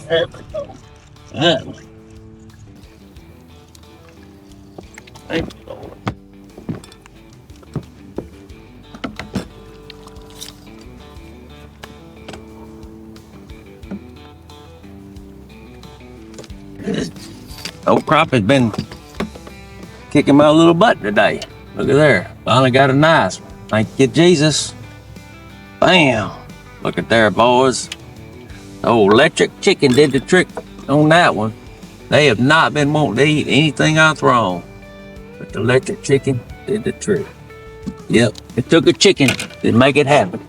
There we go. Finally. Thank you, Lord. Old Crappie's been kicking my little butt today. Look at there. Finally got a nice one. Thank you, Jesus. Bam. Look at there, boys. The old electric chicken did the trick on that one. They have not been wanting to eat anything I've thrown. But the electric chicken did the trick. Yep, it took a chicken to make it happen.